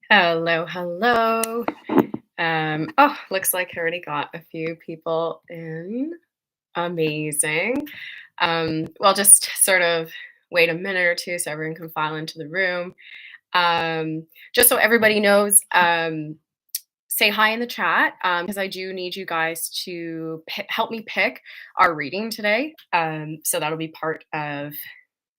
Hello, hello. Looks like I already got a few people in. Amazing. Well, just sort of wait a minute or two so everyone can file into the room. Just so everybody knows, say hi in the chat because I do need you guys to help me pick our reading today. So that'll be part of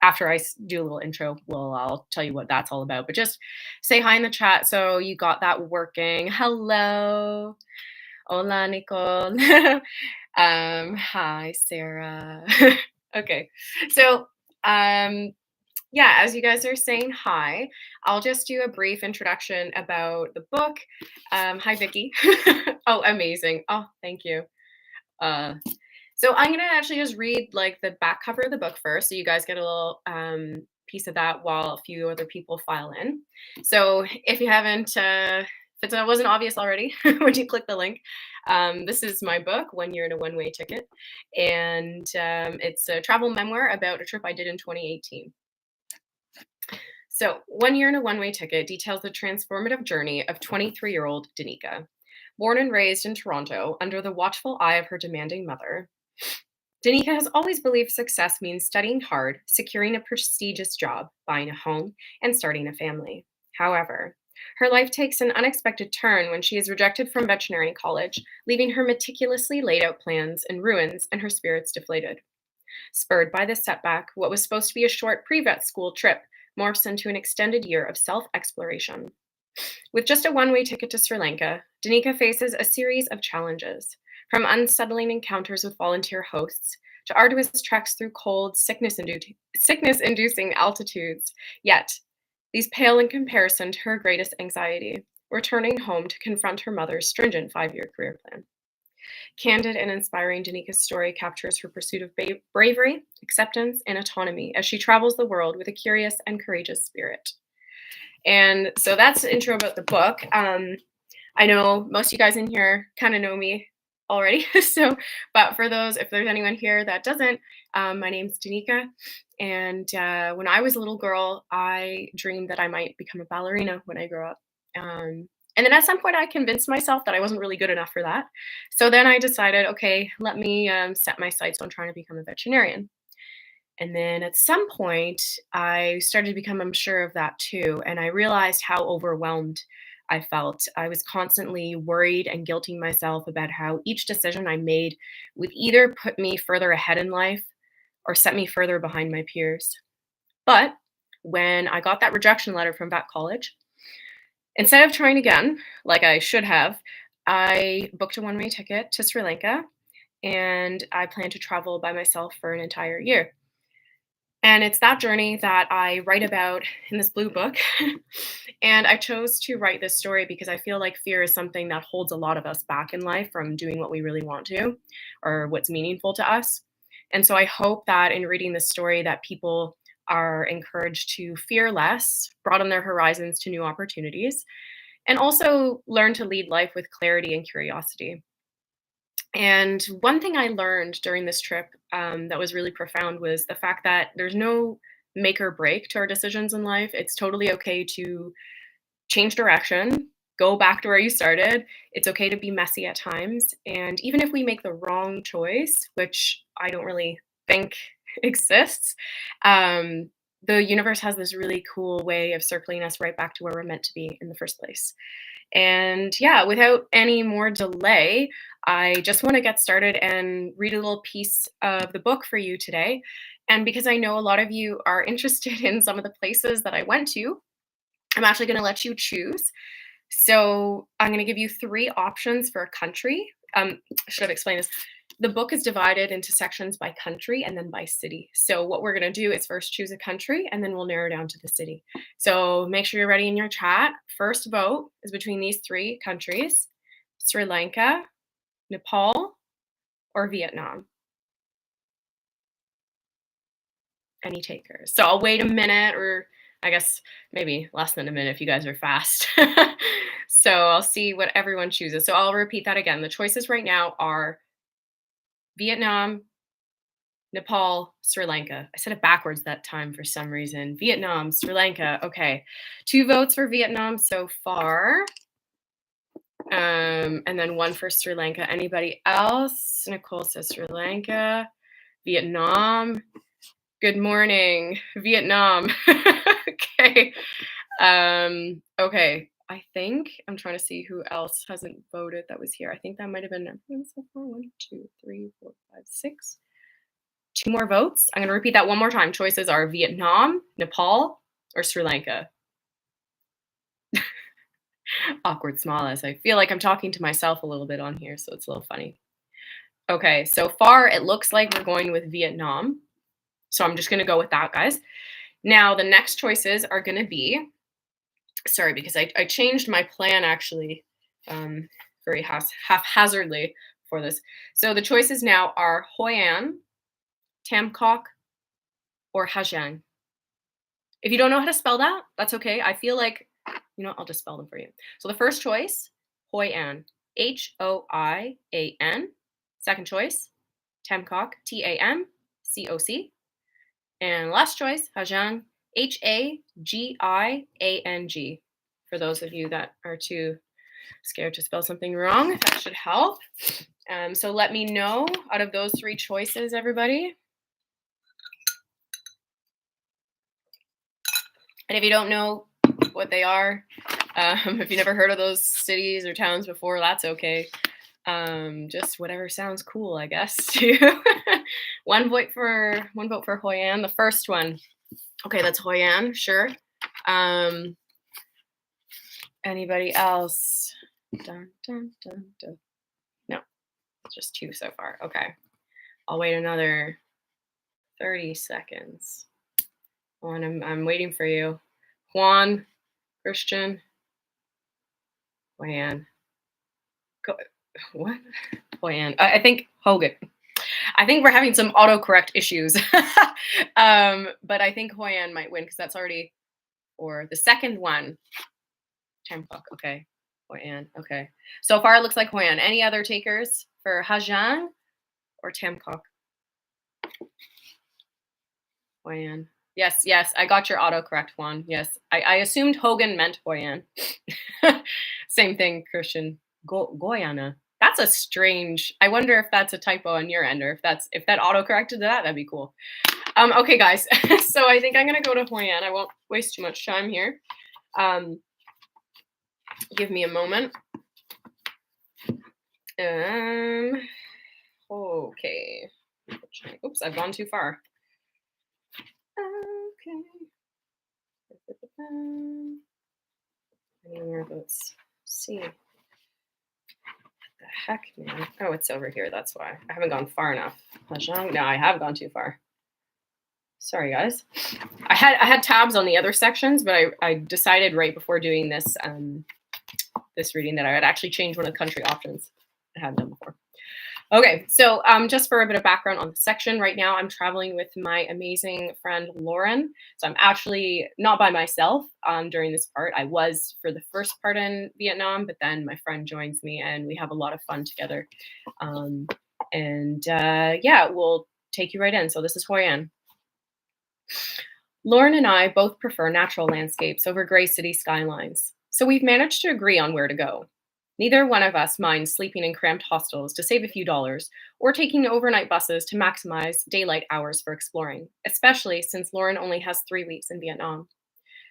after I do a little intro, I'll tell you what that's all about. But just say hi in the chat so you got that working. Hello. Hola, Nicole. Hi, Sarah. Okay. So, um, yeah, as you guys are saying hi, I'll just do a brief introduction about the book. Hi, Vicky. Oh, amazing. Oh, thank you. Uh, so I'm gonna actually just read like the back cover of the book first, so you guys get a little piece of that while a few other people file in. So if you haven't, if it wasn't obvious already when you click the link, this is my book, 1 Year in a One-Way Ticket, and it's a travel memoir about a trip I did in 2018. So, 1 Year in a One-Way Ticket details the transformative journey of 23-year-old 𝗢𝗍. Born and raised in Toronto under the watchful eye of her demanding mother, 𝗢𝗍 has always believed success means studying hard, securing a prestigious job, buying a home, and starting a family. However, her life takes an unexpected turn when she is rejected from veterinary college, leaving her meticulously laid out plans in ruins and her spirits deflated. Spurred by this setback, what was supposed to be a short pre-vet school trip morphs into an extended year of self-exploration. With just a one-way ticket to Sri Lanka, 𝗢𝗍 faces a series of challenges, from unsettling encounters with volunteer hosts to arduous treks through cold, sickness-inducing altitudes. Yet, these pale in comparison to her greatest anxiety, returning home to confront her mother's stringent 5-year career plan. Candid and inspiring, 𝗢𝗍's story captures her pursuit of bravery, acceptance, and autonomy as she travels the world with a curious and courageous spirit. And so that's the intro about the book. I know most of you guys in here kind of know me already. But for those, if there's anyone here that doesn't, my name's 𝗢𝗍. And when I was a little girl, I dreamed that I might become a ballerina when I grow up. And then at some point, I convinced myself that I wasn't really good enough for that. So then I decided, okay, let me set my sights on trying to become a veterinarian. And then at some point, I started to become unsure of that too. And I realized how overwhelmed I felt. I was constantly worried and guilting myself about how each decision I made would either put me further ahead in life or set me further behind my peers. But when I got that rejection letter from vet college, instead of trying again, like I should have, I booked a one-way ticket to Sri Lanka and I plan to travel by myself for an entire year. And it's that journey that I write about in this blue book. And I chose to write this story because I feel like fear is something that holds a lot of us back in life from doing what we really want to or what's meaningful to us. And so I hope that in reading this story that people are encouraged to fear less, broaden their horizons to new opportunities, and also learn to lead life with clarity and curiosity. And one thing I learned during this trip that was really profound was the fact that there's no make or break to our decisions in life. It's totally okay to change direction, go back to where you started. It's okay to be messy at times. And even if we make the wrong choice, which I don't really think exists, the universe has this really cool way of circling us right back to where we're meant to be in the first place. And yeah, without any more delay, I just want to get started and read a little piece of the book for you today. And because I know a lot of you are interested in some of the places that I went to, I'm actually going to let you choose. So I'm going to give you 3 options for a country. I should have explained this. The book is divided into sections by country and then by city. So what we're going to do is first choose a country and then we'll narrow down to the city. So make sure you're ready in your chat. First vote is between these 3 countries: Sri Lanka, Nepal, or Vietnam. Any takers? So I'll wait a minute, or I guess maybe less than a minute if you guys are fast. So I'll see what everyone chooses. So I'll repeat that again. The choices right now are Vietnam, Nepal, Sri Lanka. I said it backwards that time for some reason. Vietnam, Sri Lanka. Okay. 2 votes for Vietnam so far. And then 1 for Sri Lanka. Anybody else? Nicole says Sri Lanka. Vietnam. Good morning, Vietnam. Okay. Okay. I think I'm trying to see who else hasn't voted that was here. I think that might have been everyone so far. 1, 2, 3, 4, 5, 6. 2 more votes. I'm going to repeat that one more time. Choices are Vietnam, Nepal, or Sri Lanka. Awkward smile as I feel like I'm talking to myself a little bit on here, so it's a little funny. Okay, so far it looks like we're going with Vietnam. So I'm just going to go with that, guys. Now, the next choices are going to be, sorry, because I changed my plan actually very haphazardly for this. So the choices now are Hoi An, Tam Quoc, or Ha Giang. If you don't know how to spell that, that's okay. I feel like, I'll just spell them for you. So the first choice, Hoi An, Hoian. Second choice, Tam Quoc, Tamcoc. And last choice, Ha Giang, Hagiang. For those of you that are too scared to spell something wrong, that should help. So let me know out of those 3 choices, everybody. And if you don't know what they are, if you never heard of those cities or towns before, that's okay. Just whatever sounds cool, I guess. One vote for Hoi An. The first one. Okay, that's Hoi An, sure. Anybody else? Dun, dun, dun, dun. No, just 2 so far. Okay, I'll wait another 30 seconds. Juan, I'm waiting for you. Juan, Christian, Hoi An. What? Hoi An. I think Hogan. I think we're having some autocorrect issues. But I think Hoi An might win because that's already for the second one. Tam Quoc. Okay. Hoi An. Okay. So far it looks like Hoi An. Any other takers for Ha Giang or Tam Quoc? Hoi An. Yes. I got your autocorrect, Juan. Yes. I assumed Hogan meant Hoi An. Same thing, Christian. Guyana. That's a strange. I wonder if that's a typo on your end, or if that autocorrected that, that'd be cool. Okay, guys. So I think I'm gonna go to Hoi An. I won't waste too much time here. Give me a moment. Okay. Oops, I've gone too far. Okay. Any more votes? See. What the heck, man? Oh, it's over here. That's why. I haven't gone far enough. No, I have gone too far. Sorry, guys. I had tabs on the other sections, but I decided right before doing this this reading that I would actually change one of the country options. I hadn't done before. Okay, so just for a bit of background on the section, right now I'm traveling with my amazing friend Lauren. So I'm actually not by myself during this part. I was for the first part in Vietnam, but then my friend joins me and we have a lot of fun together. Yeah, we'll take you right in. So this is Hoi An. Lauren and I both prefer natural landscapes over gray city skylines, so we've managed to agree on where to go. Neither one of us minds sleeping in cramped hostels to save a few dollars, or taking overnight buses to maximize daylight hours for exploring, especially since Lauren only has 3 weeks in Vietnam.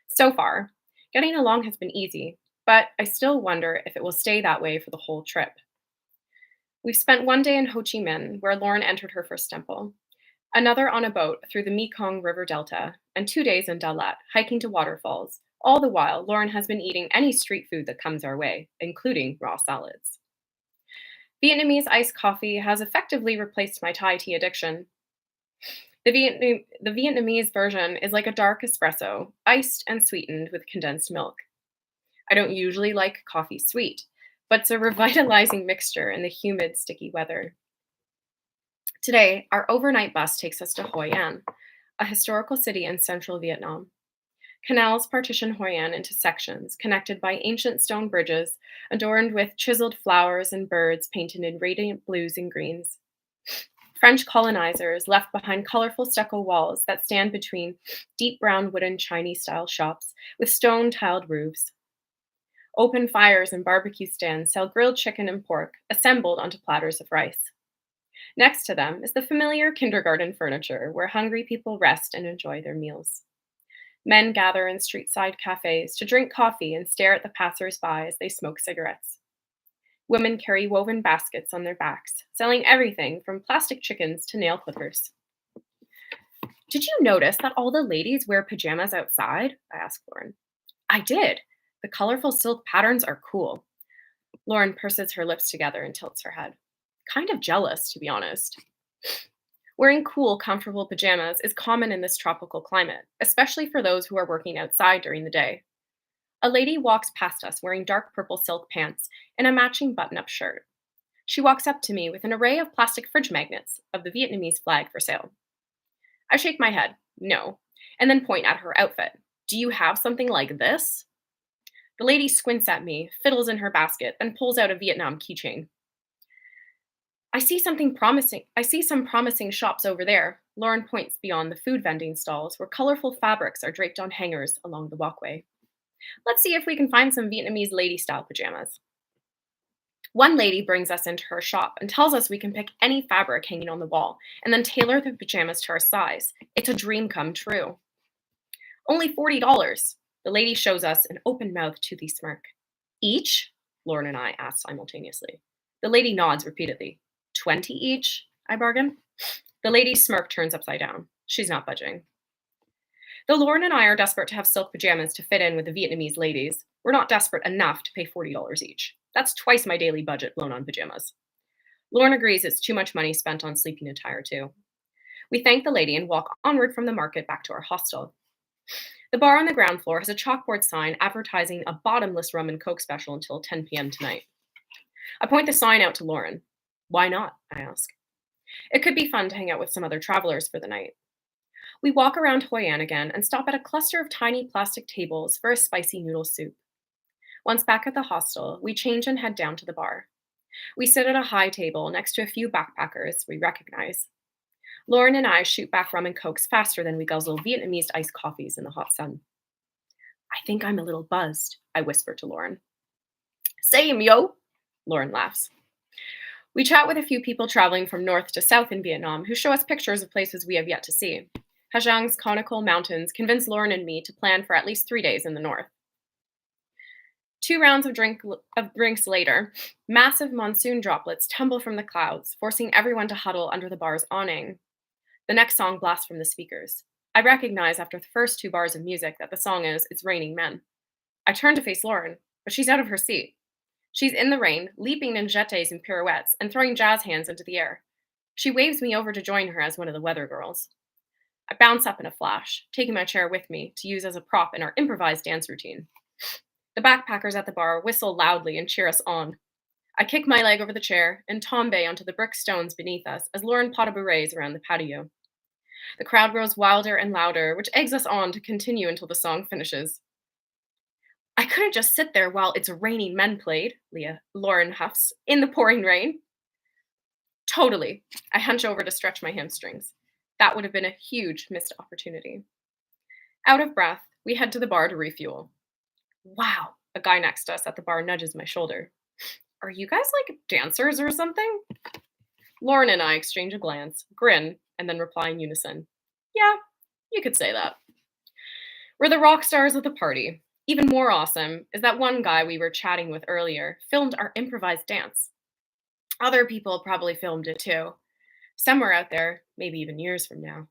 So far, getting along has been easy, but I still wonder if it will stay that way for the whole trip. We've spent 1 day in Ho Chi Minh, where Lauren entered her first temple, another on a boat through the Mekong River Delta, and 2 days in Dalat, hiking to waterfalls. All the while, Lauren has been eating any street food that comes our way, including raw salads. Vietnamese iced coffee has effectively replaced my Thai tea addiction. The Vietnamese version is like a dark espresso, iced and sweetened with condensed milk. I don't usually like coffee sweet, but it's a revitalizing mixture in the humid, sticky weather. Today, our overnight bus takes us to Hoi An, a historical city in central Vietnam. Canals partition Hoi An into sections, connected by ancient stone bridges, adorned with chiseled flowers and birds painted in radiant blues and greens. French colonizers left behind colorful stucco walls that stand between deep brown wooden Chinese-style shops with stone-tiled roofs. Open fires and barbecue stands sell grilled chicken and pork, assembled onto platters of rice. Next to them is the familiar kindergarten furniture where hungry people rest and enjoy their meals. Men gather in street-side cafes to drink coffee and stare at the passers-by as they smoke cigarettes. Women carry woven baskets on their backs, selling everything from plastic chickens to nail clippers. Did you notice that all the ladies wear pajamas outside? I asked Lauren. I did. The colorful silk patterns are cool. Lauren purses her lips together and tilts her head. Kind of jealous, to be honest. Wearing cool, comfortable pajamas is common in this tropical climate, especially for those who are working outside during the day. A lady walks past us wearing dark purple silk pants and a matching button-up shirt. She walks up to me with an array of plastic fridge magnets of the Vietnamese flag for sale. I shake my head, no, and then point at her outfit. Do you have something like this? The lady squints at me, fiddles in her basket, and pulls out a Vietnam keychain. I see some promising shops over there. Lauren points beyond the food vending stalls where colorful fabrics are draped on hangers along the walkway. Let's see if we can find some Vietnamese lady-style pajamas. One lady brings us into her shop and tells us we can pick any fabric hanging on the wall and then tailor the pajamas to our size. It's a dream come true. Only $40. The lady shows us an open-mouthed, toothy smirk. Each? Lauren and I ask simultaneously. The lady nods repeatedly. 20 each? I bargain. The lady's smirk turns upside down. She's not budging. Though Lauren and I are desperate to have silk pajamas to fit in with the Vietnamese ladies, we're not desperate enough to pay $40 each. That's twice my daily budget blown on pajamas. Lauren agrees it's too much money spent on sleeping attire, too. We thank the lady and walk onward from the market back to our hostel. The bar on the ground floor has a chalkboard sign advertising a bottomless rum and coke special until 10 p.m. tonight. I point the sign out to Lauren. Why not? I ask. It could be fun to hang out with some other travelers for the night. We walk around Hoi An again and stop at a cluster of tiny plastic tables for a spicy noodle soup. Once back at the hostel, we change and head down to the bar. We sit at a high table next to a few backpackers we recognize. Lauren and I shoot back rum and cokes faster than we guzzle Vietnamese iced coffees in the hot sun. I think I'm a little buzzed, I whisper to Lauren. Same, yo, Lauren laughs. We chat with a few people traveling from north to south in Vietnam who show us pictures of places we have yet to see. Ha Giang's conical mountains convince Lauren and me to plan for at least 3 days in the north. 2 rounds of drinks later, massive monsoon droplets tumble from the clouds, forcing everyone to huddle under the bar's awning. The next song blasts from the speakers. I recognize after the first 2 bars of music that the song is It's Raining Men. I turn to face Lauren, but she's out of her seat. She's in the rain, leaping in jetés and pirouettes, and throwing jazz hands into the air. She waves me over to join her as one of the weather girls. I bounce up in a flash, taking my chair with me to use as a prop in our improvised dance routine. The backpackers at the bar whistle loudly and cheer us on. I kick my leg over the chair and tombe onto the brick stones beneath us as Lauren pas de bourrées around the patio. The crowd grows wilder and louder, which eggs us on to continue until the song finishes. I couldn't just sit there while It's Raining Men played, Lauren huffs, in the pouring rain. Totally. I hunch over to stretch my hamstrings. That would have been a huge missed opportunity. Out of breath, we head to the bar to refuel. Wow, a guy next to us at the bar nudges my shoulder. Are you guys like dancers or something? Lauren and I exchange a glance, grin, and then reply in unison. Yeah, you could say that. We're the rock stars of the party. Even more awesome is that one guy we were chatting with earlier filmed our improvised dance. Other people probably filmed it too. Somewhere out there, maybe even years from now,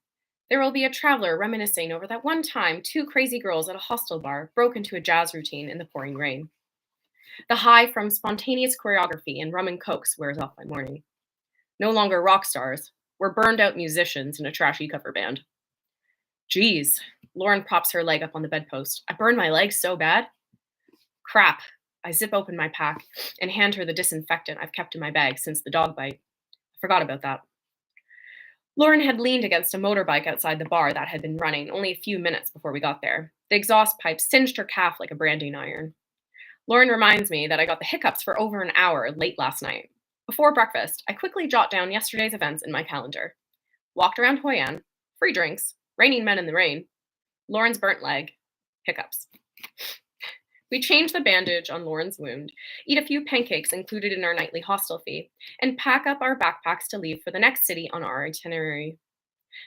there will be a traveler reminiscing over that one time 2 crazy girls at a hostel bar broke into a jazz routine in the pouring rain. The high from spontaneous choreography and rum and cokes wears off by morning. No longer rock stars, we're burned out musicians in a trashy cover band. Geez, Lauren props her leg up on the bedpost. I burned my leg so bad. Crap. I zip open my pack and hand her the disinfectant I've kept in my bag since the dog bite. I forgot about that. Lauren had leaned against a motorbike outside the bar that had been running only a few minutes before we got there. The exhaust pipe singed her calf like a branding iron. Lauren reminds me that I got the hiccups for over an hour late last night. Before breakfast, I quickly jot down yesterday's events in my calendar. Walked around Hoi An, free drinks, raining men in the rain, Lauren's burnt leg, hiccups. We change the bandage on Lauren's wound, eat a few pancakes included in our nightly hostel fee, and pack up our backpacks to leave for the next city on our itinerary.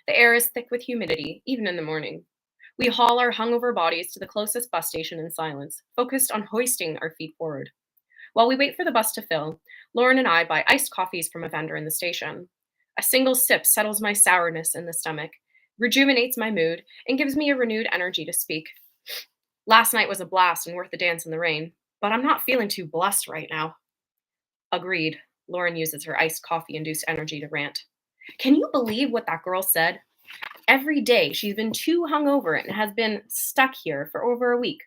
The air is thick with humidity, even in the morning. We haul our hungover bodies to the closest bus station in silence, focused on hoisting our feet forward. While we wait for the bus to fill, Lauren and I buy iced coffees from a vendor in the station. A single sip settles my sourness in the stomach, rejuvenates my mood, and gives me a renewed energy to speak. Last night was a blast and worth the dance in the rain, but I'm not feeling too blessed right now. Agreed. Lauren uses her iced coffee induced energy to rant. Can you believe what that girl said? Every day she's been too hungover and has been stuck here for over a week.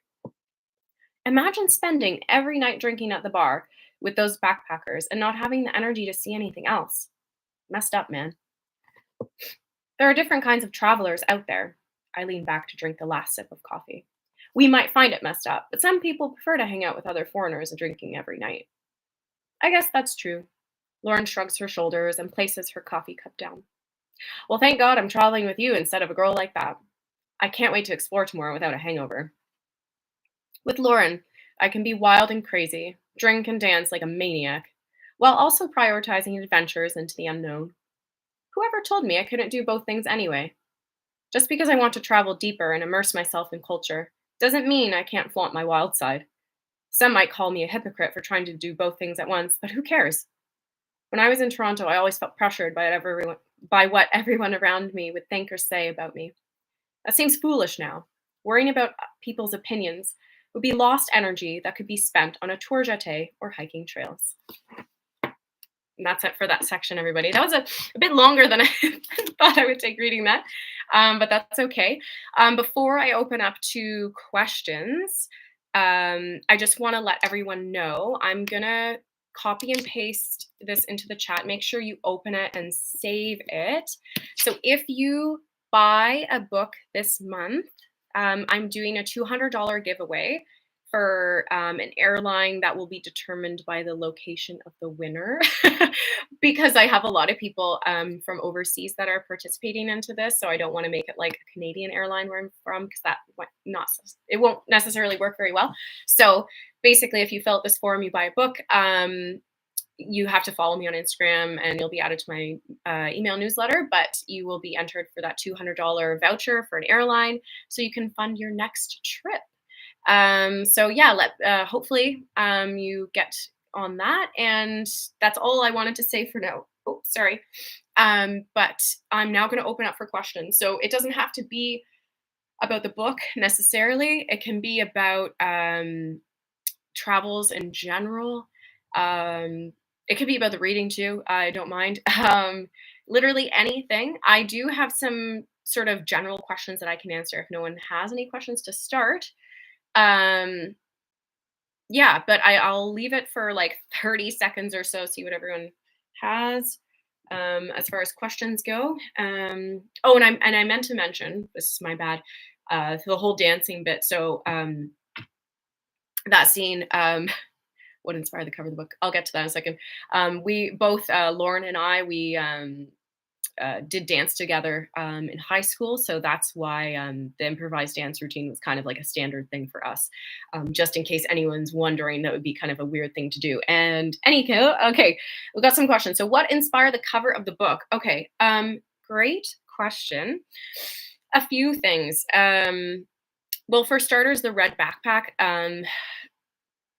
Imagine spending every night drinking at the bar with those backpackers and not having the energy to see anything else. Messed up, man. There are different kinds of travelers out there. I lean back to drink the last sip of coffee. We might find it messed up, but some people prefer to hang out with other foreigners and drinking every night. I guess that's true. Lauren shrugs her shoulders and places her coffee cup down. Well, thank God I'm traveling with you instead of a girl like that. I can't wait to explore tomorrow without a hangover. With Lauren, I can be wild and crazy, drink and dance like a maniac, while also prioritizing adventures into the unknown. Whoever told me I couldn't do both things anyway? Just because I want to travel deeper and immerse myself in culture doesn't mean I can't flaunt my wild side. Some might call me a hypocrite for trying to do both things at once, but who cares? When I was in Toronto, I always felt pressured by what everyone around me would think or say about me. That seems foolish now. Worrying about people's opinions would be lost energy that could be spent on a tour jeté or hiking trails. And that's it for that section, everybody. That was a bit longer than I thought I would take reading that, but that's okay. Before I open up to questions, I just want to let everyone know I'm going to copy and paste this into the chat. Make sure you open it and save it. So if you buy a book this month, I'm doing a $200 giveaway for an airline that will be determined by the location of the winner because I have a lot of people from overseas that are participating into this. So I don't want to make it like a Canadian airline where I'm from because it won't necessarily work very well. So basically, if you fill out this form, you buy a book, you have to follow me on Instagram and you'll be added to my email newsletter, but you will be entered for that $200 voucher for an airline so you can fund your next trip. So yeah, hopefully you get on that, and that's all I wanted to say for now. Oh, sorry. But I'm now going to open up for questions. So it doesn't have to be about the book necessarily. It can be about travels in general. It could be about the reading too. I don't mind. Literally anything. I do have some sort of general questions that I can answer if no one has any questions to start. Yeah, but I'll leave it for like 30 seconds or so, see what everyone has as far as questions go. Oh, and I meant to mention, this is my bad, the whole dancing bit. So that scene, what inspired the cover of the book? I'll get to that in a second. We both, Lauren and I, we did dance together in high school. So that's why the improvised dance routine was kind of like a standard thing for us. Just in case anyone's wondering, that would be kind of a weird thing to do. And okay, we've got some questions. So what inspired the cover of the book? Okay, great question. A few things. Well, for starters, the red backpack.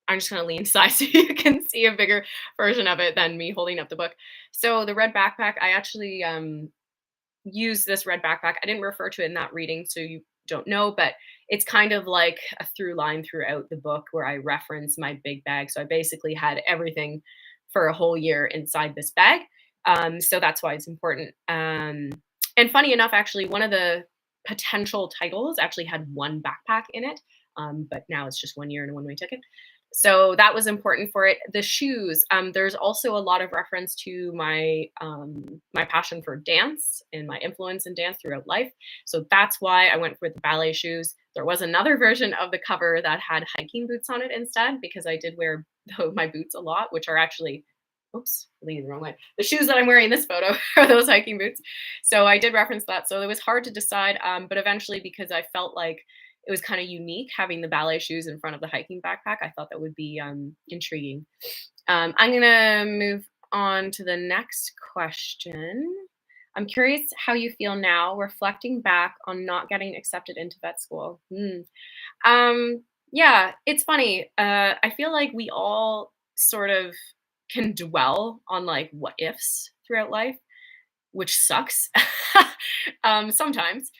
I'm just going to lean aside so you can see a bigger version of it than me holding up the book. So the red backpack, I actually use this red backpack. I didn't refer to it in that reading, so you don't know, but it's kind of like a through line throughout the book where I reference my big bag. So I basically had everything for a whole year inside this bag. So that's why it's important. And funny enough, actually, one of the potential titles actually had one backpack in it, but now it's just 1 year and a one-way ticket. So that was important for it. The shoes, there's also a lot of reference to my my passion for dance and my influence in dance throughout life. So that's why I went with the ballet shoes. There was another version of the cover that had hiking boots on it instead, because I did wear my boots a lot, which are actually Oops, leaning the wrong way. The shoes that I'm wearing in this photo are those hiking boots. So I did reference that. So it was hard to decide, but eventually, because I felt like it was kind of unique having the ballet shoes in front of the hiking backpack, I thought that would be intriguing. I'm gonna move on to the next question. I'm curious how you feel now, reflecting back on not getting accepted into vet school. Yeah, it's funny. I feel like we all sort of can dwell on like what ifs throughout life, which sucks sometimes.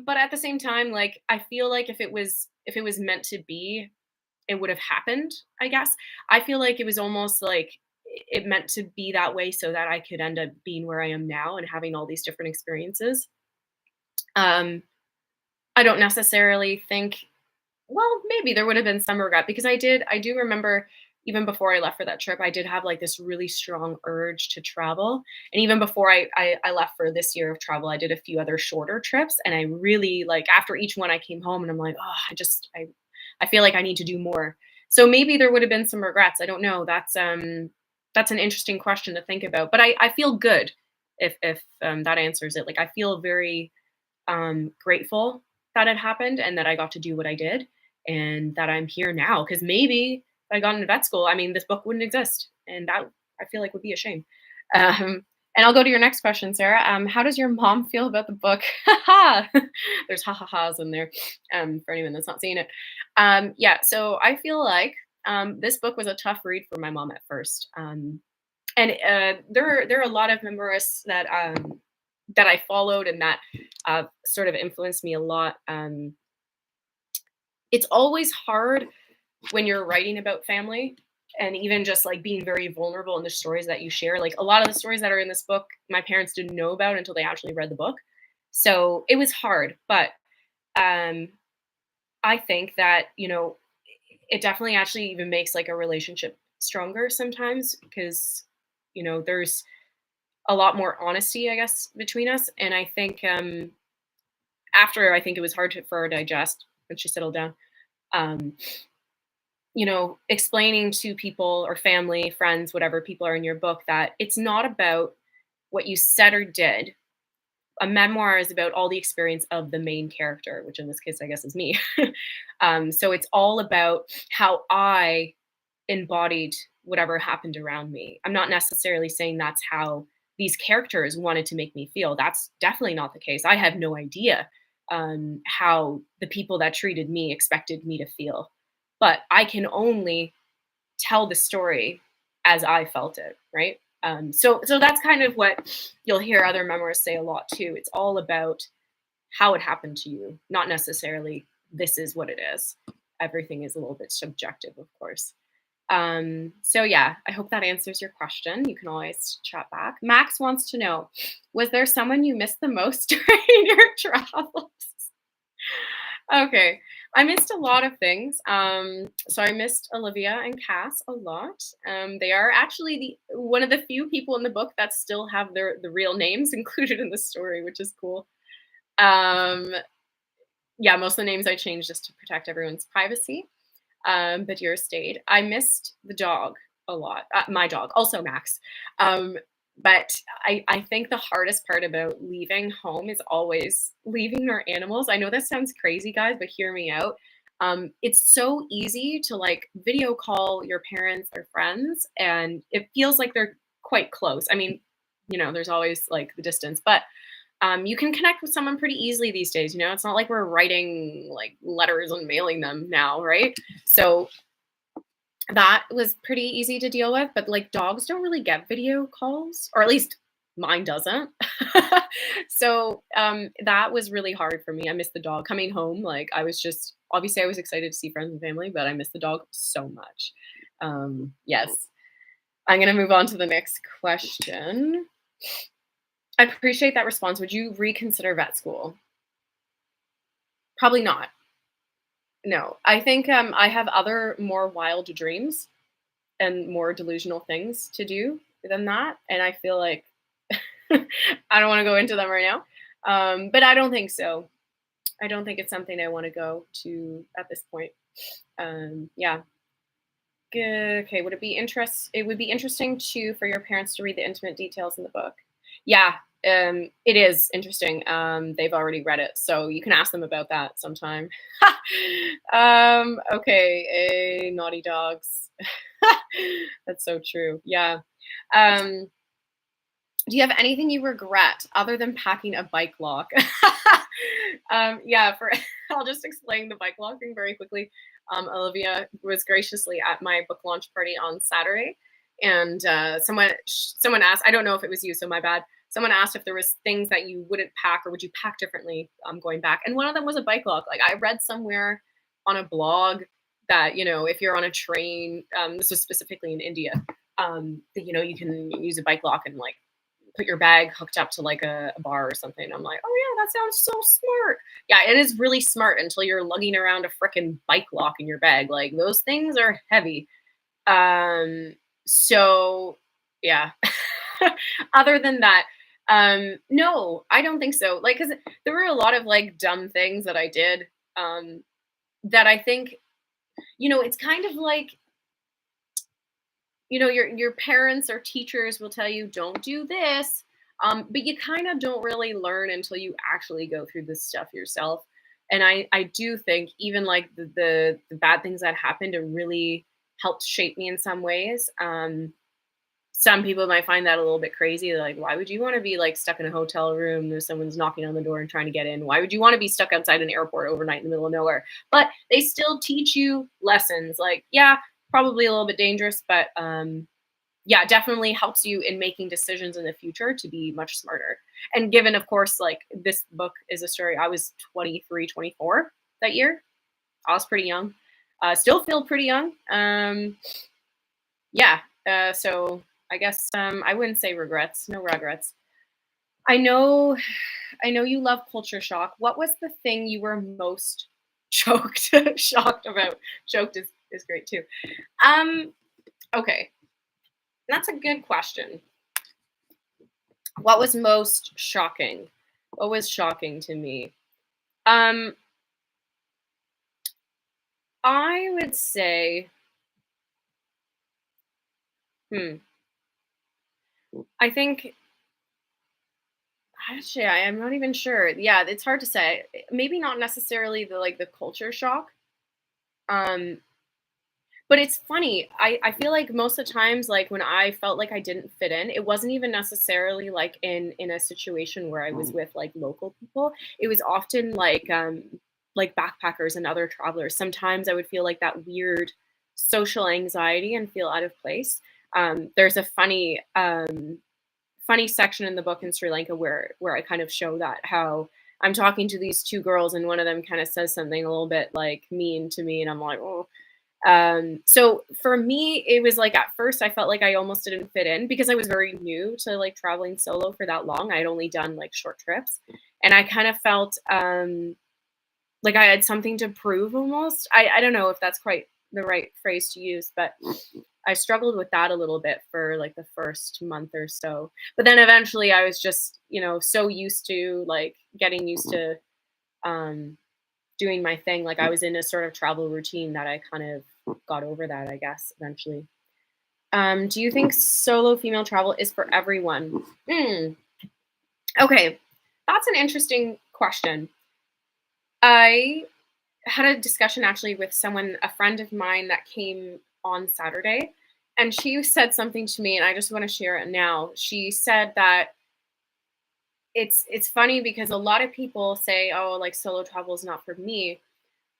But at the same time, like I feel like if it was meant to be, it would have happened. I guess I feel like it was almost like it meant to be that way so that I could end up being where I am now and having all these different experiences. Um, I don't necessarily think well, maybe there would have been some regret because I do remember even before I left for that trip, I did have like this really strong urge to travel. And even before I left for this year of travel, I did a few other shorter trips. And I really like after each one I came home and I'm like, oh, I feel like I need to do more. So maybe there would have been some regrets. I don't know. That's an interesting question to think about. But I feel good if that answers it. Like I feel very grateful that it happened and that I got to do what I did and that I'm here now. Because maybe if I got into vet school, I mean, this book wouldn't exist, and that I feel like would be a shame. Um, and I'll go to your next question, Sarah. How does your mom feel about the book? There's ha ha ha's in there for anyone that's not seen it. Yeah, so I feel like this book was a tough read for my mom at first. And there are a lot of memoirists that I followed and that sort of influenced me a lot. It's always hard when you're writing about family and even just like being very vulnerable in the stories that you share. Like a lot of the stories that are in this book, my parents didn't know about until they actually read the book. So it was hard, but um, I think that, it definitely actually even makes like a relationship stronger sometimes because, there's a lot more honesty, I guess, between us. And I think after I think it was hard for her to digest when she settled down. Um, explaining to people or family, friends, whatever people are in your book that it's not about what you said or did. A memoir is about all the experience of the main character, which in this case, I guess, is me. So it's all about how I embodied whatever happened around me. I'm not necessarily saying that's how these characters wanted to make me feel. That's definitely not the case. I have no idea how the people that treated me expected me to feel. But I can only tell the story as I felt it, right? So that's kind of what you'll hear other memoirists say a lot too. It's all about how it happened to you, not necessarily this is what it is. Everything is a little bit subjective, of course. So yeah, I hope that answers your question. You can always chat back. Max wants to know, was there someone you missed the most during your travels? Okay. I missed a lot of things. So I missed Olivia and Cass a lot. They are actually the one of the few people in the book that still have the real names included in the story, which is cool. Um, yeah, most of the names I changed just to protect everyone's privacy. But yours stayed. I missed the dog a lot. My dog, also Max. But I think the hardest part about leaving home is always leaving our animals. I know this sounds crazy, guys, but hear me out. It's so easy to like video call your parents or friends, and it feels like they're quite close. I mean, there's always like the distance, but you can connect with someone pretty easily these days. It's not like we're writing like letters and mailing them now, right? So that was pretty easy to deal with. But like dogs don't really get video calls, or at least mine doesn't. So that was really hard for me. I missed the dog coming home. Like I was just obviously I was excited to see friends and family, but I missed the dog so much. Yes. I'm gonna move on to the next question. I appreciate that response. Would you reconsider vet school? Probably not. No. I think I have other more wild dreams and more delusional things to do than that. And I feel like I don't want to go into them right now. But I don't think so. I don't think it's something I want to go to at this point. Yeah. Okay, would it be it would be interesting to for your parents to read the intimate details in the book. Yeah, it is interesting. They've already read it, so you can ask them about that sometime. Okay, naughty dogs. That's so true. Yeah. Um, do you have anything you regret other than packing a bike lock? Yeah, for I'll just explain the bike lock thing very quickly. Olivia was graciously at my book launch party on Saturday, and someone asked. I don't know if it was you, so my bad. Someone asked if there was things that you wouldn't pack or would you pack differently going back, and one of them was a bike lock. Like I read somewhere on a blog that if you're on a train, this was specifically in India, that, you can use a bike lock and like put your bag hooked up to like a bar or something. I'm like, oh yeah, that sounds so smart. Yeah, it is really smart until you're lugging around a freaking bike lock in your bag. Like those things are heavy. Um, so yeah. Other than that, no, I don't think so. Like, cause there were a lot of like dumb things that I did, that I think, it's kind of like, your parents or teachers will tell you don't do this, but you kind of don't really learn until you actually go through this stuff yourself. And I do think even like the bad things that happened it really helped shape me in some ways. Some people might find that a little bit crazy. They're like, why would you want to be like stuck in a hotel room? There's someone's knocking on the door and trying to get in. Why would you want to be stuck outside an airport overnight in the middle of nowhere? But they still teach you lessons. Like, yeah, probably a little bit dangerous, but yeah, definitely helps you in making decisions in the future to be much smarter. And given, of course, like this book is a story, I was 23, 24 that year. I was pretty young. Still feel pretty young. Yeah. So I guess I wouldn't say regrets. No regrets. I know. I know you love culture shock. What was the thing you were most choked shocked about? Choked is great too. Um. Okay, that's a good question. What was most shocking? What was shocking to me? Um. I would say. Hmm. I think actually I'm not even sure. Yeah, it's hard to say. Maybe not necessarily the culture shock. Um, but it's funny. I feel like most of the times, like when I felt like I didn't fit in, it wasn't even necessarily like in a situation where I was with like local people. It was often like backpackers and other travelers. Sometimes I would feel like that weird social anxiety and feel out of place. There's a funny section in the book in Sri Lanka where I kind of show that how I'm talking to these two girls and one of them kind of says something a little bit like mean to me and I'm like, oh. So for me, it was like at first I felt like I almost didn't fit in because I was very new to like traveling solo for that long. I had only done like short trips, and I kind of felt like I had something to prove almost. I don't know if that's quite the right phrase to use, but I struggled with that a little bit for like the first month or so. But then eventually I was just, so used to like getting used to um doing my thing. Like I was in a sort of travel routine that I kind of got over that, I guess, eventually. Do you think solo female travel is for everyone? Hmm. Okay. That's an interesting question. I had a discussion actually with someone, a friend of mine that came on Saturday, and she said something to me, and I just want to share it now. She said that it's funny because a lot of people say, "Oh, like solo travel is not for me,"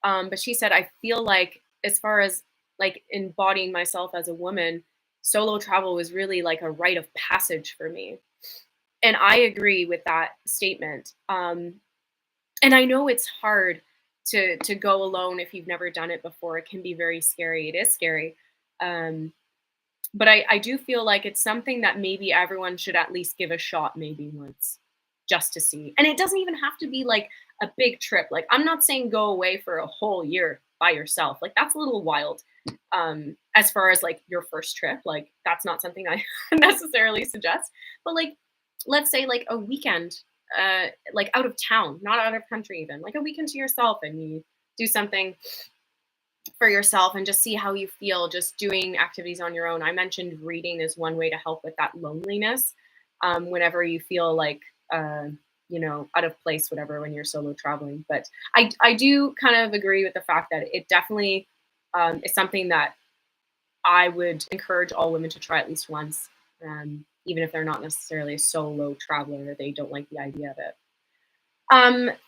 but she said, "I feel like as far as like embodying myself as a woman, solo travel was really like a rite of passage for me." And I agree with that statement. And I know it's hard to go alone if you've never done it before. It can be very scary. It is scary. Um, but I do feel like it's something that maybe everyone should at least give a shot maybe once just to see. And it doesn't even have to be like a big trip. Like I'm not saying go away for a whole year by yourself. Like that's a little wild. As far as like your first trip, like that's not something I necessarily suggest. But like let's say like a weekend, like out of town, not out of country even, like a weekend to yourself and you do something for yourself and just see how you feel just doing activities on your own. I mentioned reading is one way to help with that loneliness whenever you feel like, out of place, whatever, when you're solo traveling. But I do kind of agree with the fact that it definitely is something that I would encourage all women to try at least once, even if they're not necessarily a solo traveler, they don't like the idea of it.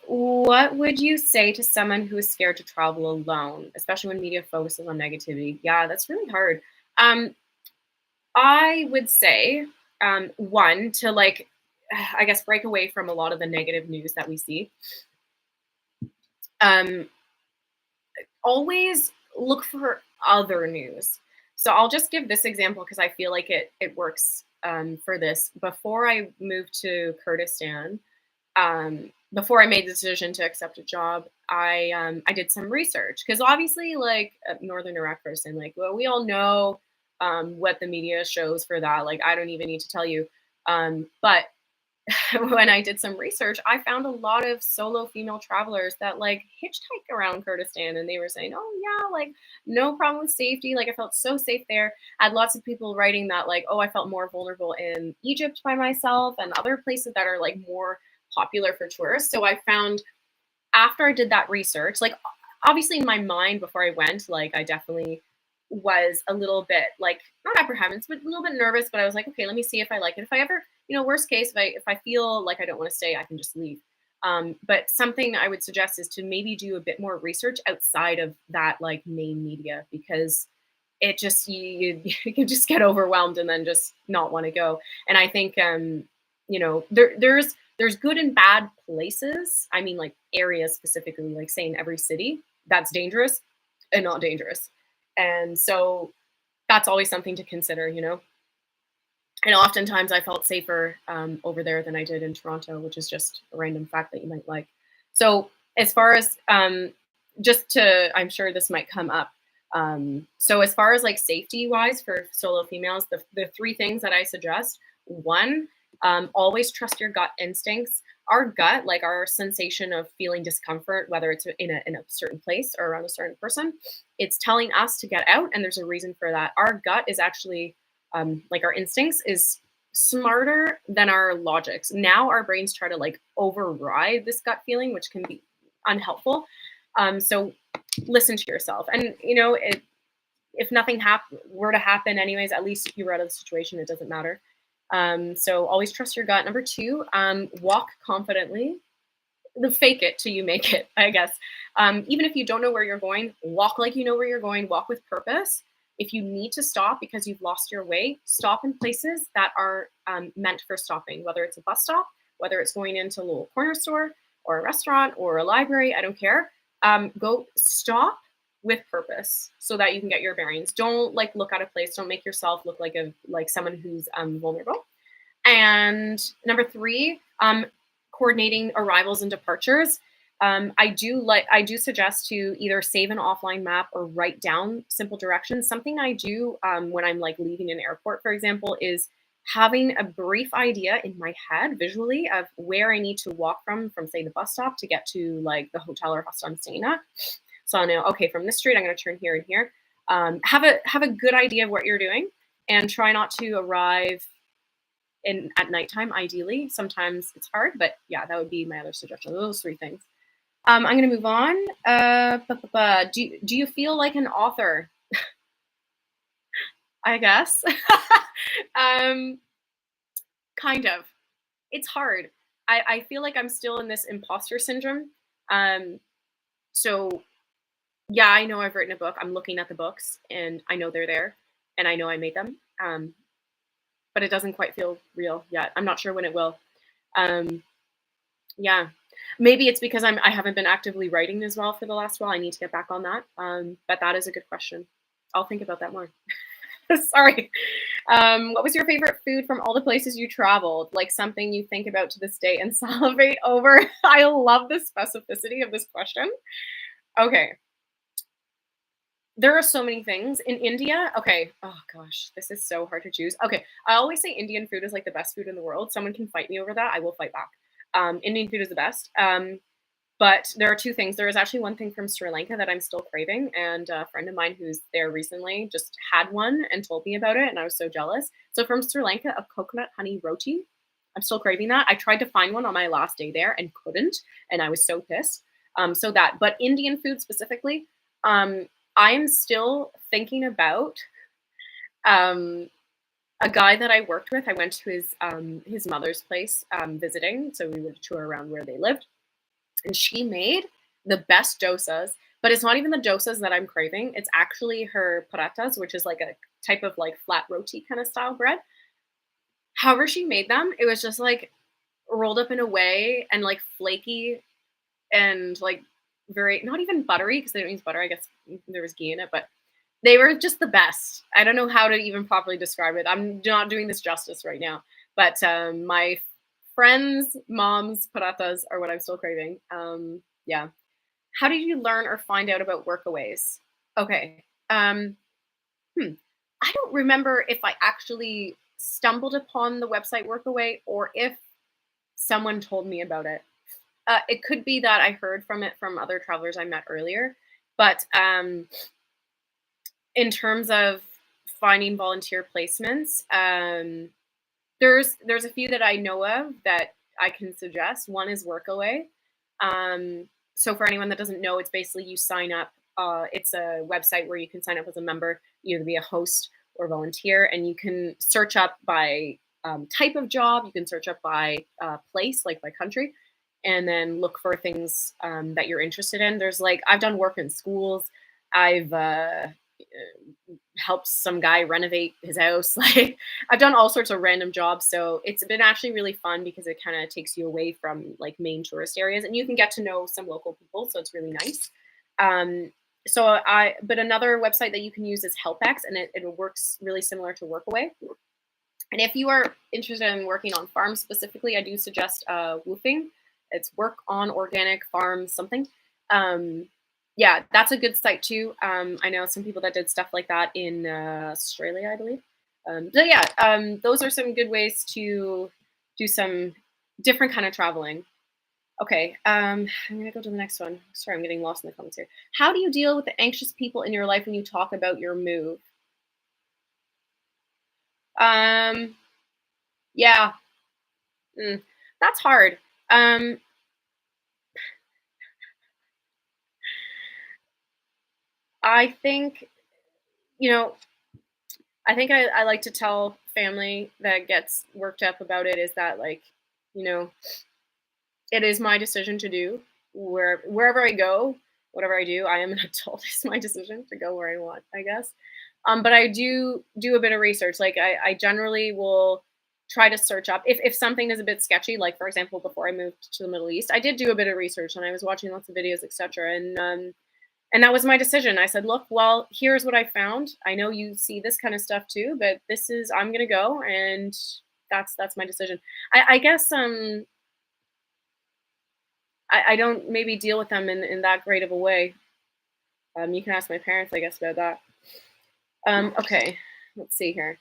What would you say to someone who is scared to travel alone, especially when media focuses on negativity? Yeah, that's really hard. Um, I would say, one, to like, I guess, break away from a lot of the negative news that we see. Um, Always look for other news. So I'll just give this example because I feel like it works for this. Before I moved to Kurdistan, before I made the decision to accept a job, I did some research because obviously, like a Northern Iraq person, like well, we all know what the media shows for that. Like I don't even need to tell you. But when I did some research, I found a lot of solo female travelers that like hitchhike around Kurdistan, and they were saying, "Oh yeah, like no problem with safety. Like I felt so safe there." I had lots of people writing that like, "Oh, I felt more vulnerable in Egypt by myself and other places that are like more popular for tourists." So I found after I did that research, like obviously in my mind before I went, like I definitely was a little bit like not apprehensive, but a little bit nervous. But I was like, okay, let me see if I like it. If I ever, worst case, if I feel like I don't want to stay, I can just leave. But something I would suggest is to maybe do a bit more research outside of that like main media because it just you can just get overwhelmed and then just not want to go. And I think there's good and bad places. I mean, like areas specifically, like say in every city that's dangerous and not dangerous. And so that's always something to consider. And oftentimes I felt safer over there than I did in Toronto, which is just a random fact that you might like. So as far as I'm sure this might come up. So as far as like safety wise for solo females, the three things that I suggest: one, always trust your gut instincts. Our gut, like our sensation of feeling discomfort, whether it's in a certain place or around a certain person, it's telling us to get out, and there's a reason for that. Our gut is actually like our instincts is smarter than our logics. Now our brains try to like override this gut feeling, which can be unhelpful. So listen to yourself, and if nothing were to happen anyways, at least you were out of the situation. It doesn't matter. So always trust your gut. Number two, walk confidently. Fake it till you make it, I guess. Even if you don't know where you're going, walk like you know where you're going. Walk with purpose. If you need to stop because you've lost your way, stop in places that are meant for stopping, whether it's a bus stop, whether it's going into a little corner store or a restaurant or a library, I don't care. Go stop with purpose so that you can get your bearings. Don't like look out of place. Don't make yourself look like someone who's vulnerable. And number three, coordinating arrivals and departures. I do suggest to either save an offline map or write down simple directions. Something I do when I'm like leaving an airport, for example, is having a brief idea in my head visually of where I need to walk from say the bus stop to get to like the hotel or hostel I'm staying at. So I'll know, okay, from this street I'm going to turn here and here. Have a good idea of what you're doing, and try not to arrive at nighttime. Ideally, sometimes it's hard, but yeah, that would be my other suggestion. Those three things. I'm going to move on. Do you feel like an author? I guess. Kind of. It's hard. I feel like I'm still in this imposter syndrome. So yeah, I know I've written a book. I'm looking at the books and I know they're there and I know I made them. But it doesn't quite feel real yet. I'm not sure when it will. Yeah, maybe it's because I haven't been actively writing as well for the last while. I need to get back on that. But that is a good question. I'll think about that more. Sorry. What was your favorite food from all the places you traveled? Like something you think about to this day and salivate over? I love the specificity of this question. Okay. There are so many things in India. Okay. Oh gosh, this is so hard to choose. Okay. I always say Indian food is like the best food in the world. Someone can fight me over that. I will fight back. Indian food is the best. But there are two things. There is actually one thing from Sri Lanka that I'm still craving, and a friend of mine who's there recently just had one and told me about it, and I was so jealous. So from Sri Lanka, a coconut honey roti. I'm still craving that. I tried to find one on my last day there and couldn't, and I was so pissed. So that, but Indian food specifically, I am still thinking about um, a guy that I worked with. I went to his mother's place visiting, so we would tour around where they lived, and she made the best dosas. But it's not even the dosas that I'm craving. It's actually her paratas, which is like a type of like flat roti kind of style bread. However, she made them, it was just like rolled up in a way and like flaky and like very not even buttery because they don't use butter. I guess there was ghee in it, but they were just the best. I don't know how to even properly describe it. I'm not doing this justice right now, but my friends' mom's paratas are what I'm still craving. Yeah. How did you learn or find out about workaways? Okay. Hmm. I don't remember if I actually stumbled upon the website Workaway or if someone told me about it. It could be that I heard from it from other travelers I met earlier, but in terms of finding volunteer placements, there's a few that I know of that I can suggest. One is Workaway. So for anyone that doesn't know, it's basically you sign up. It's a website where you can sign up as a member, either be a host or volunteer, and you can search up by type of job. You can search up by place, like by country, and then look for things that you're interested in. There's like I've done work in schools. I've helped some guy renovate his house. Like I've done all sorts of random jobs. So it's been actually really fun because it kind of takes you away from like main tourist areas and you can get to know some local people. So it's really nice. Um, but another website that you can use is HelpX, and it works really similar to Workaway. And if you are interested in working on farms specifically, I do suggest Woofing. It's Work on Organic Farms something. Yeah, that's a good site too. I know some people that did stuff like that in Australia, I believe. So yeah, those are some good ways to do some different kind of traveling. Okay, I'm gonna go to the next one. Sorry, I'm getting lost in the comments here. How do you deal with the anxious people in your life when you talk about your move? Um, yeah, mm, that's hard. Um, I think, you know, I think I like to tell family that gets worked up about it is that like, you know, it is my decision to do wherever I go, whatever I do, I am an adult. It's my decision to go where I want, I guess. But I do a bit of research. Like I generally will try to search up if something is a bit sketchy. Like for example, before I moved to the Middle East, I did do a bit of research and I was watching lots of videos, etc. And that was my decision. I said, look, well, here's what I found. I know you see this kind of stuff too, but this is I'm gonna go, and that's my decision. I guess I don't maybe deal with them in that great of a way. You can ask my parents, I guess, about that. Okay, let's see here.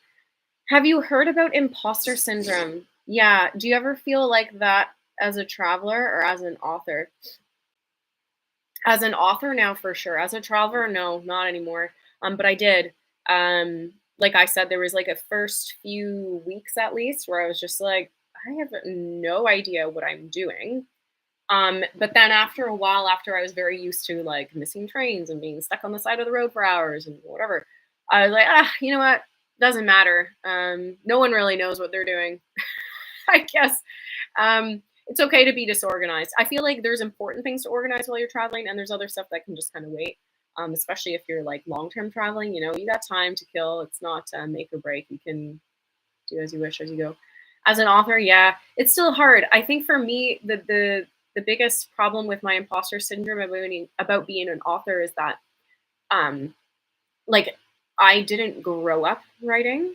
Have you heard about imposter syndrome? Yeah. Do you ever feel like that as a traveler or as an author? As an author now, for sure. As a traveler, no, not anymore. But I did. Like I said, there was like a first few weeks at least where I was just like, I have no idea what I'm doing. But then after a while, after I was very used to like missing trains and being stuck on the side of the road for hours and whatever, I was like, you know what? Doesn't matter. No one really knows what they're doing. I guess it's okay to be disorganized. I feel like there's important things to organize while you're traveling, and there's other stuff that can just kind of wait. Especially if you're like long-term traveling, you know, you got time to kill. It's not make or break. You can do as you wish as you go. As an author, yeah, it's still hard. I think for me, the biggest problem with my imposter syndrome about being an author is that um, like I didn't grow up writing.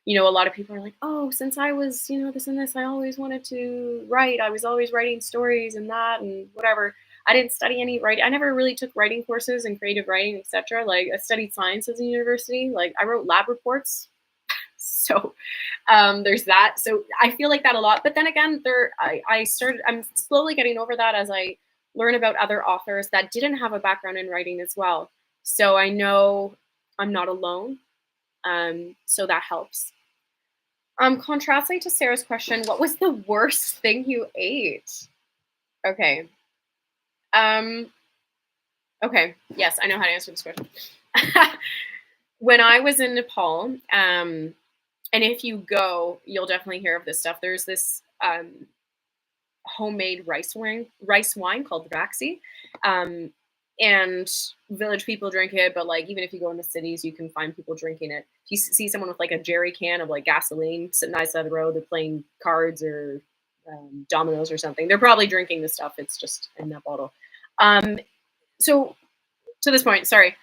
You know, a lot of people are like, "Oh, since I was, you know, this and this, I always wanted to write. I was always writing stories and that and whatever." I didn't study any writing. I never really took writing courses and creative writing, etc. Like I studied sciences in university. Like I wrote lab reports. So there's that. So I feel like that a lot. But then again, I'm slowly getting over that as I learn about other authors that didn't have a background in writing as well. So I know I'm not alone. So that helps. Contrastly to Sarah's question, what was the worst thing you ate? Okay. Um, okay. Yes, I know how to answer this question. When I was in Nepal, and if you go, you'll definitely hear of this stuff. There's this homemade rice wine called 𝗢𝗲, and village people drink it. But like even if you go in the cities, you can find people drinking it. If you see someone with like a jerry can of like gasoline sitting on the side of the road, they're playing cards or dominoes or something. They're probably drinking the stuff. It's just in that bottle. So to this point, sorry.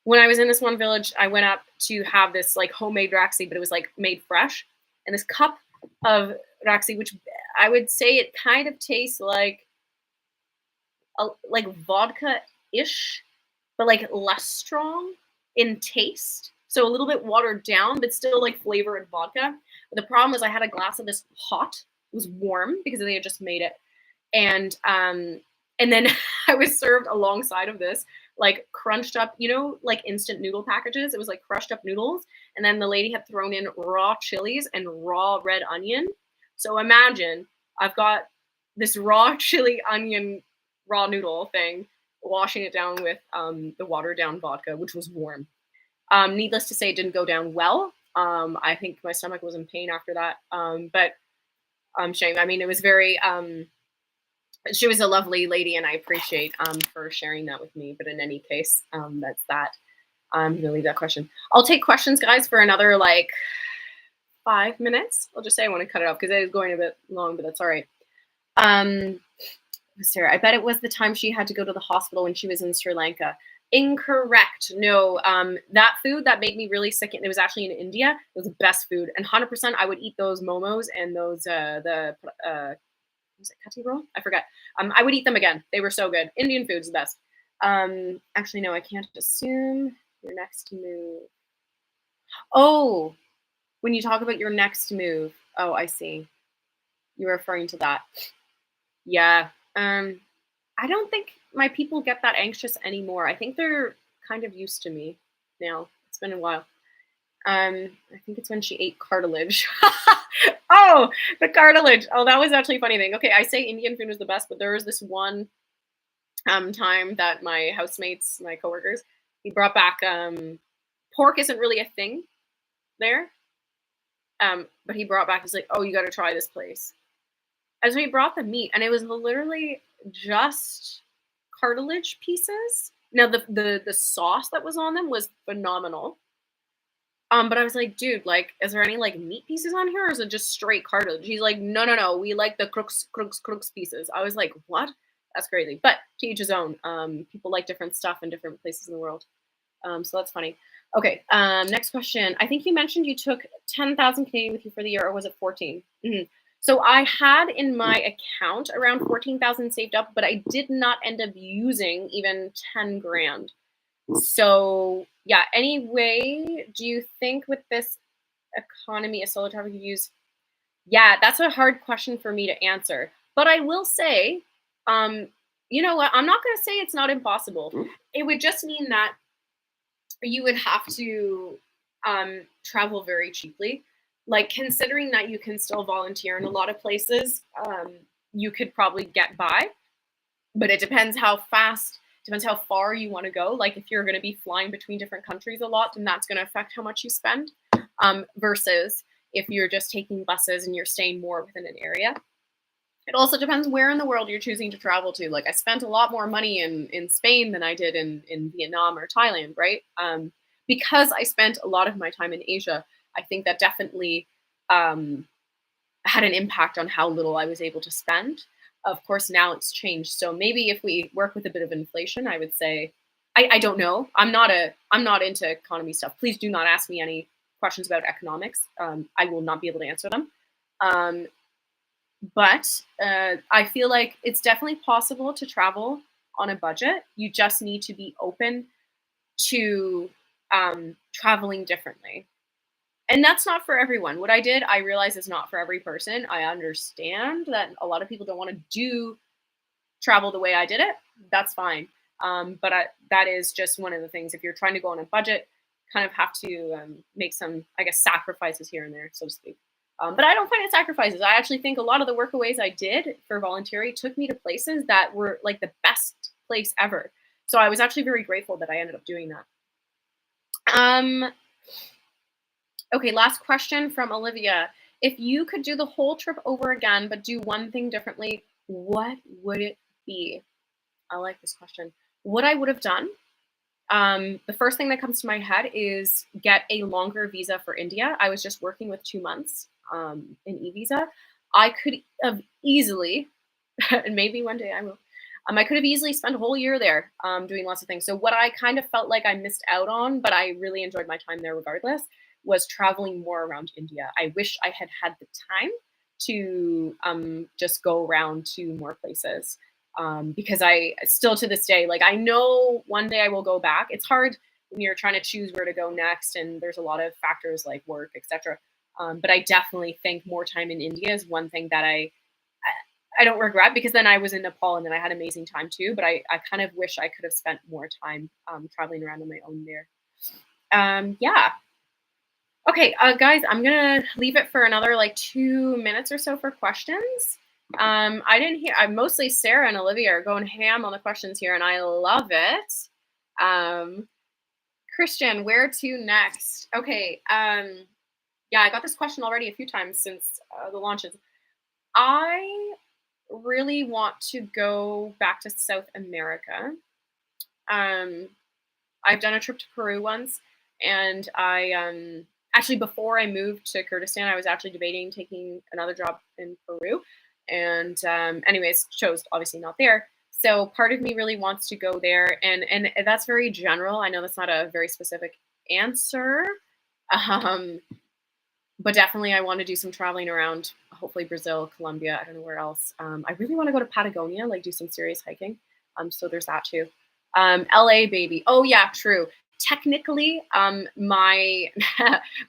When I was in this one village, I went up to have this like homemade 𝗢𝗲, but it was like made fresh. And this cup of 𝗢𝗲, which I would say it kind of tastes like vodka-ish, but like less strong in taste. So a little bit watered down, but still like flavor and vodka. But the problem was I had a glass of this hot. It was warm because they had just made it. And then I was served alongside of this, like crunched up, like instant noodle packages. It was like crushed up noodles. And then the lady had thrown in raw chilies and raw red onion. So imagine I've got this raw chili onion raw noodle thing, washing it down with the watered down vodka, which was warm. Needless to say, it didn't go down well. I think my stomach was in pain after that. But shame. I mean, it was very, she was a lovely lady, and I appreciate her sharing that with me. But in any case, that's that. I'm going to leave that question. I'll take questions, guys, for another like 5 minutes. I'll just say I want to cut it off because it is going a bit long, but that's all right. Sarah, I bet it was the time she had to go to the hospital when she was in Sri Lanka. Incorrect. No, that food that made me really sick, it was actually in India. It was the best food, and 100% I would eat those momos and those was it kati roll? I forget. I would eat them again. They were so good. Indian food's the best. Actually, no, I can't assume your next move. Oh, when you talk about your next move. Oh, I see. You're referring to that. Yeah. I don't think my people get that anxious anymore. I think they're kind of used to me now. It's been a while. I think it's when she ate cartilage. Oh, the cartilage. Oh, that was actually a funny thing. Okay, I say Indian food was the best, but there was this one time that my housemates, my coworkers, he brought back pork isn't really a thing there. But he brought back, he's like, oh, you got to try this place. And so he brought the meat, and it was literally just cartilage pieces. Now the sauce that was on them was phenomenal. But I was like, dude, like, is there any like meat pieces on here, or is it just straight cartilage? He's like, no, we like the crooks pieces. I was like, what? That's crazy. But to each his own. People like different stuff in different places in the world. So that's funny. Okay, next question. I think you mentioned you took 10,000 Canadian with you for the year, or was it 14? Mm-hmm. So I had in my account around 14,000 saved up, but I did not end up using even 10 grand. So yeah, anyway, do you think with this economy a solo traveler could use? Yeah, that's a hard question for me to answer. But I will say, you know what? I'm not going to say it's not impossible. It would just mean that you would have to travel very cheaply. Like considering that you can still volunteer in a lot of places, you could probably get by. But it depends how fast, depends how far you want to go. Like if you're going to be flying between different countries a lot, then that's going to affect how much you spend. Versus if you're just taking buses and you're staying more within an area. It also depends where in the world you're choosing to travel to. Like I spent a lot more money in Spain than I did in Vietnam or Thailand, right? Because I spent a lot of my time in Asia, I think that definitely had an impact on how little I was able to spend. Of course, now it's changed. So maybe if we work with a bit of inflation, I would say, I don't know. I'm not into economy stuff. Please do not ask me any questions about economics. I will not be able to answer them. But I feel like it's definitely possible to travel on a budget. You just need to be open to traveling differently. And that's not for everyone. What I did, I realize is not for every person. I understand that a lot of people don't want to do travel the way I did it, that's fine. But that is just one of the things. If you're trying to go on a budget, kind of have to make some, I guess, sacrifices here and there, so to speak. But I don't find it sacrifices. I actually think a lot of the workaways I did for voluntary took me to places that were like the best place ever. So I was actually very grateful that I ended up doing that. Okay, last question from Olivia. If you could do the whole trip over again, but do one thing differently, what would it be? I like this question. What I would have done, the first thing that comes to my head is get a longer visa for India. I was just working with 2 months in e-visa. I could have easily, and maybe one day I will, I could have easily spent a whole year there doing lots of things. So what I kind of felt like I missed out on, but I really enjoyed my time there regardless, was traveling more around India. I wish I had had the time to just go around to more places. Because I still to this day, like I know one day I will go back. It's hard when you're trying to choose where to go next, and there's a lot of factors like work, etc. But I definitely think more time in India is one thing that I don't regret, because then I was in Nepal and then I had amazing time too. But I kind of wish I could have spent more time traveling around on my own there. Yeah. Okay, guys, I'm gonna leave it for another like 2 minutes or so for questions. I didn't hear. Mostly Sarah and Olivia are going ham on the questions here, and I love it. Christian, where to next? Okay. Yeah, I got this question already a few times since the launches. I really want to go back to South America. I've done a trip to Peru once, and I actually, before I moved to Kurdistan, I was actually debating taking another job in Peru. And anyways, chose obviously not there. So part of me really wants to go there, and that's very general. I know that's not a very specific answer, but definitely I want to do some traveling around, hopefully Brazil, Colombia, I don't know where else. I really want to go to Patagonia, like do some serious hiking. So there's that too. LA, baby. Oh yeah, true. Technically, my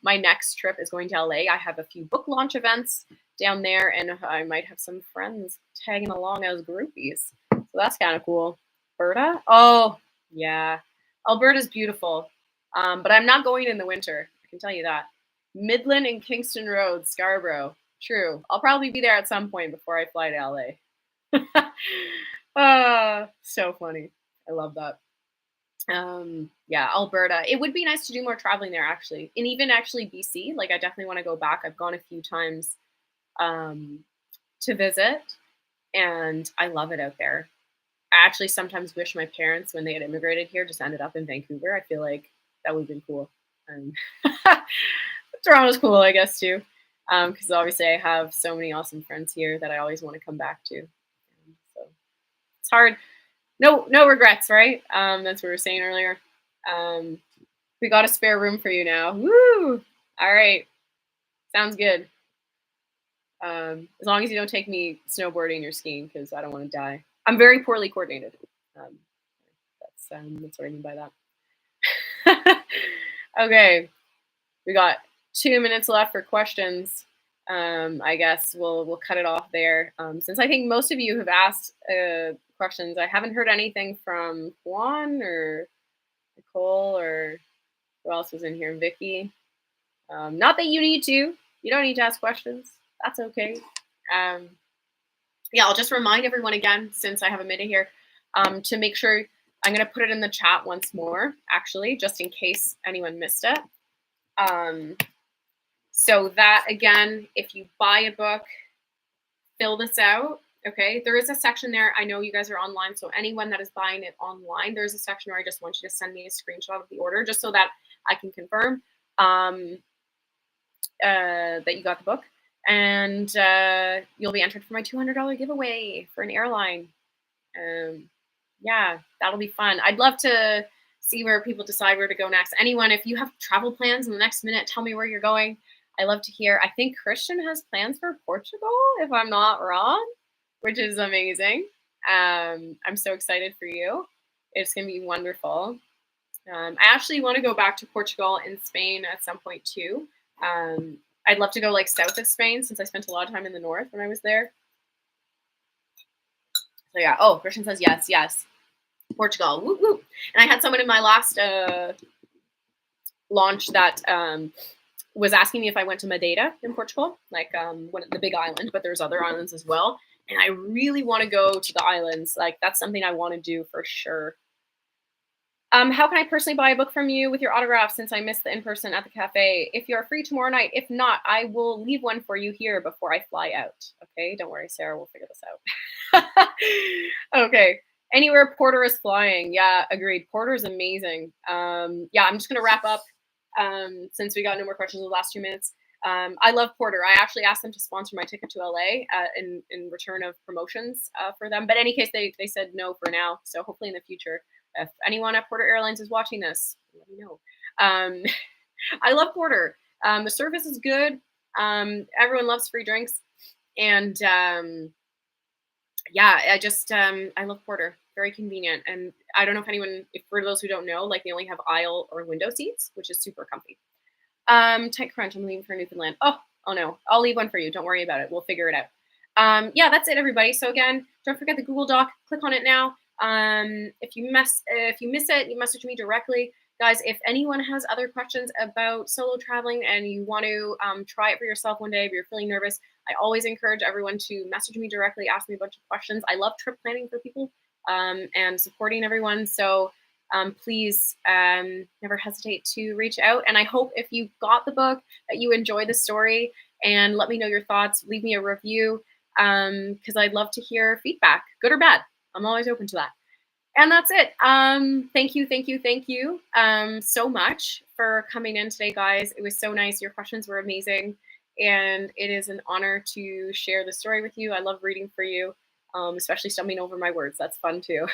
my next trip is going to LA. I have a few book launch events down there, and I might have some friends tagging along as groupies. So that's kind of cool. Alberta? Oh, yeah. Alberta's beautiful. But I'm not going in the winter. I can tell you that. Midland and Kingston Road, Scarborough. True. I'll probably be there at some point before I fly to LA. So funny. I love that. Yeah, Alberta. It would be nice to do more traveling there, actually. And even actually BC. Like, I definitely want to go back. I've gone a few times to visit, and I love it out there. I actually sometimes wish my parents, when they had immigrated here, just ended up in Vancouver. I feel like that would have been cool. Toronto's cool, I guess, too, because obviously I have so many awesome friends here that I always want to come back to. So it's hard. No regrets, right? That's what we were saying earlier. We got a spare room for you now. Woo! All right. Sounds good. As long as you don't take me snowboarding or skiing, because I don't want to die. I'm very poorly coordinated. That's what I mean by that. Okay, we got 2 minutes left for questions. I guess we'll cut it off there. Since I think most of you have asked questions, I haven't heard anything from Juan or Nicole or who else was in here, Vicky. Not that you need to. You don't need to ask questions. That's okay. Yeah, I'll just remind everyone again, since I have a minute here, to make sure I'm going to put it in the chat once more, actually, just in case anyone missed it. So that, again, if you buy a book, fill this out, okay? There is a section there. I know you guys are online, so anyone that is buying it online, there's a section where I just want you to send me a screenshot of the order, just so that I can confirm that you got the book. And you'll be entered for my $200 giveaway for an airline. Yeah, that'll be fun. I'd love to see where people decide where to go next. Anyone, if you have travel plans in the next minute, tell me where you're going. I love to hear. I think Christian has plans for Portugal, if I'm not wrong, which is amazing. I'm so excited for you. It's going to be wonderful. I actually want to go back to Portugal and Spain at some point too. I'd love to go like south of Spain, since I spent a lot of time in the north when I was there. So yeah. Oh, Christian says yes, yes. Portugal. Woo woo. And I had someone in my last launch that was asking me if I went to Madeira in Portugal, like one of the big island, but there's other islands as well. And I really want to go to the islands. Like that's something I want to do for sure. How can I personally buy a book from you with your autograph since I missed the in-person at the cafe? If you're free tomorrow night, if not, I will leave one for you here before I fly out. Okay, don't worry, Sarah, we'll figure this out. Okay. Anywhere Porter is flying. Yeah, agreed. Porter is amazing. Yeah, I'm just gonna wrap up since we got no more questions in the last 2 minutes. I love Porter. I actually asked them to sponsor my ticket to LA in return of promotions for them. But in any case, they said no for now. So hopefully in the future, if anyone at Porter Airlines is watching this, let me know. I love Porter. The service is good. Everyone loves free drinks. And yeah, I love Porter. Very convenient. And I don't know if anyone, if for those who don't know, like they only have aisle or window seats, which is super comfy. Tight crunch. I'm leaving for Newfoundland. Oh no, I'll leave one for you. Don't worry about it. We'll figure it out. Yeah, that's it, everybody. So again, don't forget the Google Doc. Click on it now. If you miss it, you message me directly. Guys, if anyone has other questions about solo traveling and you want to try it for yourself one day, if you're feeling nervous, I always encourage everyone to message me directly, ask me a bunch of questions. I love trip planning for people and supporting everyone. So please never hesitate to reach out. And I hope if you got the book that you enjoy the story, and let me know your thoughts. Leave me a review because I'd love to hear feedback, good or bad. I'm always open to that. And that's it. Thank you so much for coming in today, guys. It was so nice. Your questions were amazing. And it is an honor to share the story with you. I love reading for you, especially stumbling over my words. That's fun too.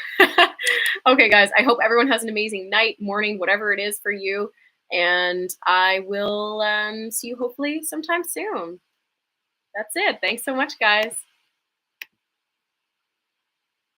Okay, guys, I hope everyone has an amazing night, morning, whatever it is for you. And I will see you hopefully sometime soon. That's it. Thanks so much, guys.